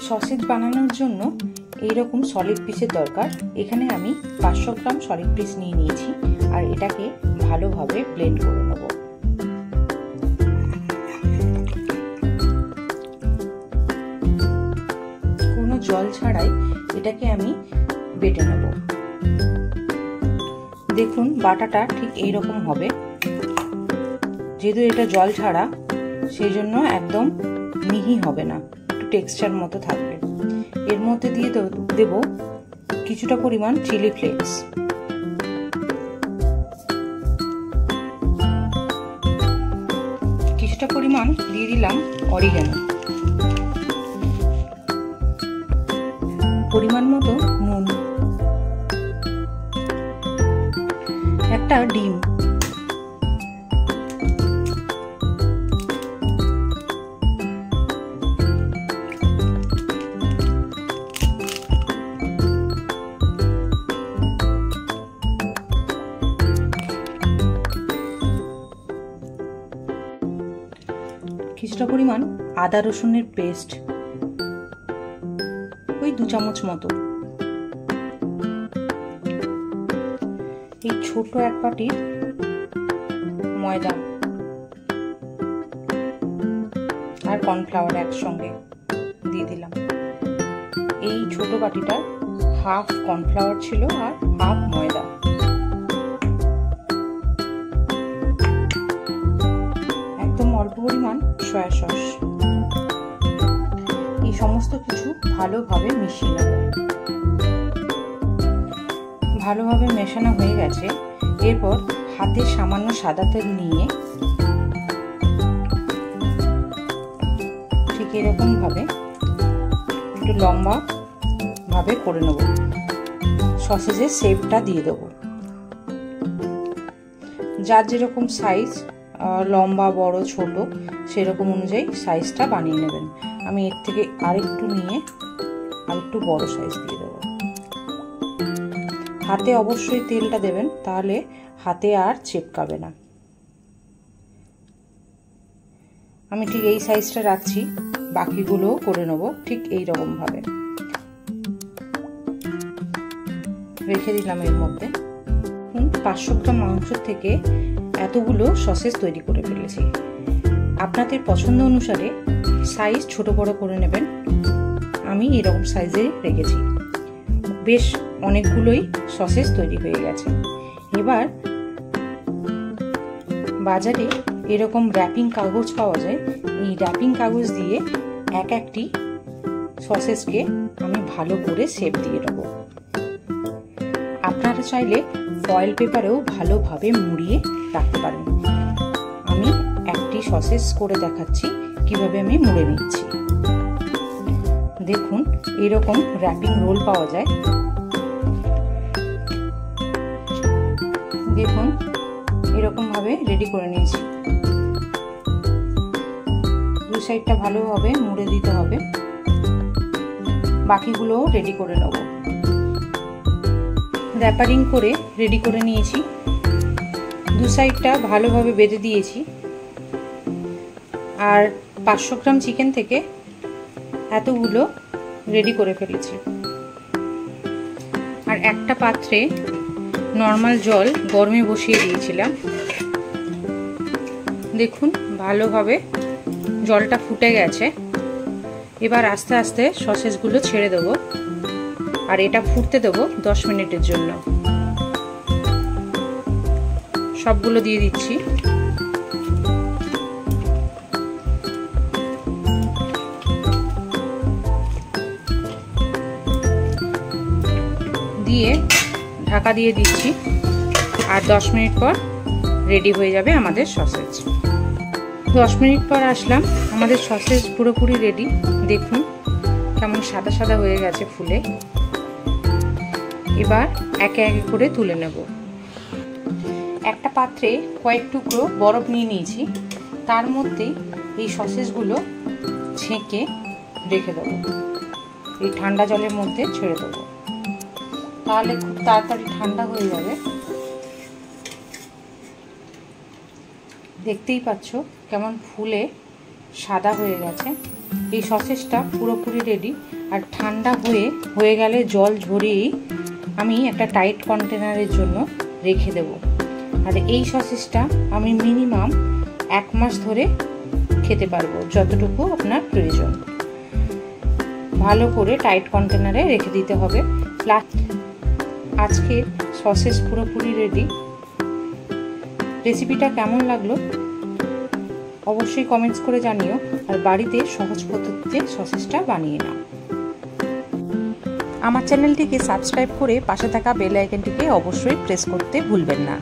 Sausage বানানোর জন্য এইরকম সলিড পিসের দরকার। এখানে আমি 500 গ্রাম সলিড পিস নিয়ে নিয়েছি আর এটাকে ভালোভাবে ব্লেন্ড করে নেব। কোনো জল ছাড়াই এটাকে আমি বেটে নেব। দেখুন বাটাটা ঠিক এইরকম হবে। যেহেতু এটা জল ছাড়া সেই জন্য একদম মিহি হবে না, একটু টেক্সচার মতো থাকবে। এর মধ্যে দিয়ে দেব কিছুটা পরিমাণ চিলি ফ্লেক্স, কিছুটা পরিমাণ দিয়ে দিলাম অরিগানো, পরিমাণ মতো নুন, একটা ডিম, কিছুটা পরিমাণ আদা রসুনের পেস্ট, ওই 2 চামচ মতো, এই ছোট এক বাটির ময়দা আর কর্নফ্লাওয়ার একসঙ্গে দিয়ে দিলাম। এই ছোট বাটিটা হাফ কর্নফ্লাওয়ার ছিল আর হাফ ময়দা। একদম অল্প পরিমাণ সয়া সস। এই সমস্ত কিছু ভালোভাবে মিশিয়ে নেব। ভালোভাবে মেশানো হয়ে গেছে। এরপর হাতে সামান্য সাদা তেল নিয়ে ঠিক এরকম ভাবে একটু লম্বা ভাবে করে নেব। সসেজের শেপটা দিয়ে দেব। যার যেরকম সাইজ, লম্বা বড় ছোট সেরকম অনুযায়ী সাইজটা বানিয়ে নেবেন। আমি এর থেকে আরেকটু নিয়ে আরেকটু বড় সাইজ দিয়ে দেবো। হাতে অবশ্যই তেলটা দেবেন, তাহলে হাতে আর চেপকাবে না। আমি ঠিক এই সাইজটা রাখছি, বাকিগুলোও করে নেব ঠিক এই রকম ভাবে। রেখে দিলাম এর মধ্যে। 500 গ্রাম মাংস থেকে এতগুলো সসেজ তৈরি করে ফেলেছি। আপনাদের পছন্দ অনুসারে সাইজ ছোট বড় করে নেবেন। আমি এরকম সাইজে রেখেছি। বেশ অনেকগুলোই সসেজ তৈরি হয়ে গেছে। এবার বাজারে এরকম র্যাপিং কাগজ পাওয়া যায়। এই র্যাপিং কাগজ দিয়ে এক একটি সসেজকে আমি ভালো করে শেপ দিয়ে দেব। আপনারা চাইলে ফয়েল পেপারেও ভালোভাবে মুড়িয়ে রাখতে পারেন। আমি একটি সসেজ করে দেখাচ্ছি কিভাবে আমি মুড়ে নিচ্ছি। দেখুন এরকম র্যাপিং রোল পাওয়া যায়। দেখুন এরকম ভাবে রেডি করে নিয়েছি। দুই সাইডটা ভালোভাবে মুড়ে দিতে হবে। বাকিগুলোও রেডি করে নেব। র্যাপারিং করে রেডি করে নিয়েছি। দু সাইডটা ভালোভাবে বেঁধে দিয়েছি। আর 500 গ্রাম চিকেন থেকে এতগুলো রেডি করে ফেলেছি। আর একটা পাত্রে নর্মাল জল গরমে বসিয়ে দিয়েছিলাম। দেখুন ভালোভাবে জলটা ফুটে গেছে। এবার আস্তে আস্তে সসেজগুলো ছেড়ে দেবো আর এটা ফুটতে দেবো 10 মিনিটের জন্য। সবগুলো দিয়ে দিচ্ছি। দিয়ে ঢাকা দিয়ে দিচ্ছি আর 10 মিনিট পর রেডি হয়ে যাবে আমাদের সসেজ। 10 মিনিট পর আসলাম, আমাদের সসেজ পুরোপুরি রেডি। দেখুন কেমন সাদা সাদা হয়ে গেছে ফুলে। এবার একে একে করে তুলে নেব। একটা পাত্রে কয়েক টুকরো বরফ নিয়ে নিয়েছি, তার মধ্যে এই সসেজগুলো ছেঁকে রেখে দেবো। এই ঠান্ডা জলের মধ্যে ছেড়ে দেবো, তাহলে খুব তাড়াতাড়ি ঠান্ডা হয়ে যাবে। দেখতেই পাচ্ছ কেমন ফুলে সাদা হয়ে গেছে। এই সসেসটা পুরোপুরি রেডি। আর ঠান্ডা হয়ে গেলে জল ঝরিয়েই আমি একটা টাইট কন্টেনারের জন্য রেখে দেব। আর এই সসেসটা আমি মিনিমাম 1 মাস ধরে খেতে পারবো, যতটুকু আপনার প্রয়োজন। ভালো করে টাইট কন্টেনারে রেখে দিতে হবে। আজকে সসেস পুরোপুরি রেডি। রেসিপিটা কেমন লাগলো অবশ্যই কমেন্টস করে জানিও। আর বাড়িতে সহজ পদ্ধতিতে সসেসটা বানিয়ে নাও। আমার চ্যানেলটিকে সাবস্ক্রাইব করে পাশে থাকা বেল আইকনটিকে অবশ্যই প্রেস করতে ভুলবেন না।